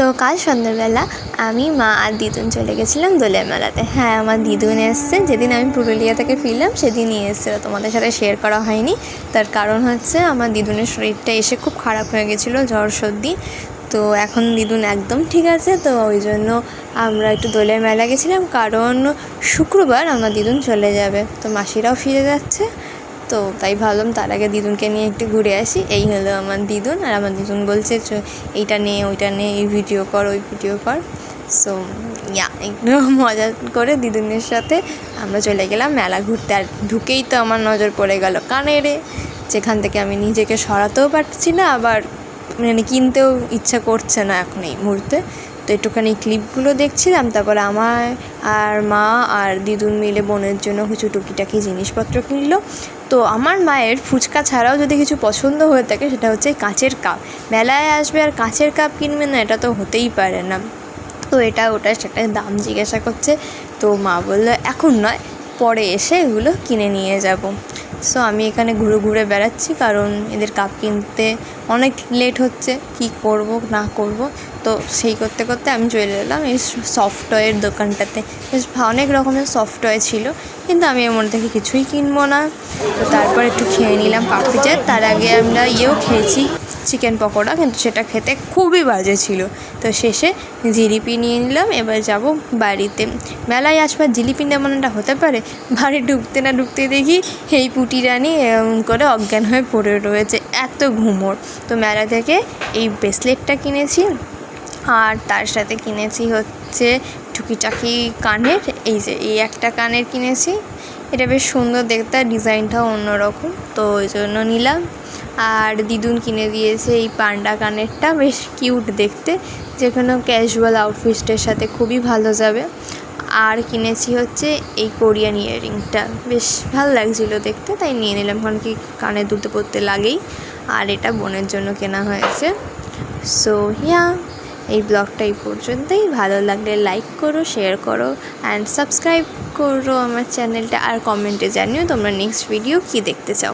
তো কাল সন্ধ্যাবেলা আমি, মা আর দিদুন চলে গেছিলাম দোলের মেলাতে। হ্যাঁ, আমার দিদুন এসছে। যেদিন আমি পুরুলিয়া থেকে ফিরলাম সেদিনই এসেছিলো, তোমাদের সাথে শেয়ার করা হয়নি। তার কারণ হচ্ছে আমার দিদুনের শরীরটা এসে খুব খারাপ হয়ে গেছিলো, জ্বর সর্দি। তো এখন দিদুন একদম ঠিক আছে। তো ওই জন্য আমরা একটু দোলের মেলা গেছিলাম, কারণ শুক্রবার আমার দিদুন চলে যাবে। তো মাসিরাও ফিরে যাচ্ছে, তো তাই ভাবলাম তার আগে দিদুনকে নিয়ে একটু ঘুরে আসি। এই হলো আমার দিদুন। আর আমার দিদুন বলছে এইটা নে, ওইটা নে, এই ভিডিও কর, ওই ভিডিও কর। সো একটু মজা করে দিদুনের সাথে আমরা চলে গেলাম মেলা ঘুরতে। আর ঢুকেই তো আমার নজর পড়ে গেল কানেরে, যেখান থেকে আমি নিজেকে সরাতেও পারছি না, আবার কিনতেও ইচ্ছা করছে না এখন এই মুহূর্তে। তো একটুখানি ক্লিপগুলো দেখছিলাম, তারপরে আমার আর মা আর দিদুন মিলে বোনের জন্য কিছু টুকিটাকি জিনিসপত্র কিনলো। তো আমার মায়ের ফুচকা ছাড়াও যদি কিছু পছন্দ হয়ে থাকে সেটা হচ্ছে কাঁচের কাপ। মেলায় আসবে আর কাঁচের কাপ কিনবে না, এটা তো হতেই পারে না। তো এটা ওটা সেটা দাম জিজ্ঞাসা করছে। তো মা বললো এখন নয়, পরে এসে এগুলো কিনে নিয়ে যাব। সো আমি এখানে ঘুরে ঘুরে বেড়াচ্ছি, কারণ এদের কাপ কিনতে অনেক লেট হচ্ছে, কি করব না করব। তো সেই করতে করতে আমি চলে এলাম এই সফট টয়ের দোকানটাতে। বেশ অনেক রকমের সফট টয় ছিল, কিন্তু আমি এর মধ্যে থেকে কিছুই কিনবো না। তো তারপর একটু খেয়ে নিলাম পাপড়ি চাট। তার আগে আমরা খেয়েছি চিকেন পকোড়া, কিন্তু সেটা খেতে খুবই বাজে ছিল। তো শেষে জিলিপি নিয়ে নিলাম। এবার যাব বাড়িতে। মেলায় আসবার জিলিপি নেমনটা হতে পারে? বাড়ি ঢুকতে না ঢুকতে দেখি এই পুটি রানী এমন করে অজ্ঞান হয়ে পড়ে রয়েছে, এত ঘুমোর। তো মেলা থেকে এই ব্রেসলেটটা কিনেছি, আর তার সাথে কিনেছি হচ্ছে টুকিটাকি কানের। এই একটা কানের কিনেছি, এটা বেশ সুন্দর দেখতে, আর ডিজাইনটাও অন্যরকম, তো ওই জন্য নিলাম। আর দিদুন কিনে দিয়েছে এই পান্ডা কানেরটা, বেশ কিউট দেখতে, যে কোনো ক্যাজুয়াল আউটফিটের সাথে খুবই ভালো যাবে। আর কিনেছি হচ্ছে এই কোরিয়ান ইয়াররিংটা, বেশ ভালো লাগছিলো দেখতে, তাই নিয়ে নিলাম, কারণ কি কানে দুলতে পড়তে লাগেই। আর এটা বোনের জন্য কেনা হয়েছে। সো এই ব্লগটা এই পর্যন্তই। ভালো লাগলে লাইক করো, শেয়ার করো অ্যান্ড সাবস্ক্রাইব করো আমার চ্যানেলটা। আর কমেন্টে জানিও তোমরা নেক্সট ভিডিও কী দেখতে চাও।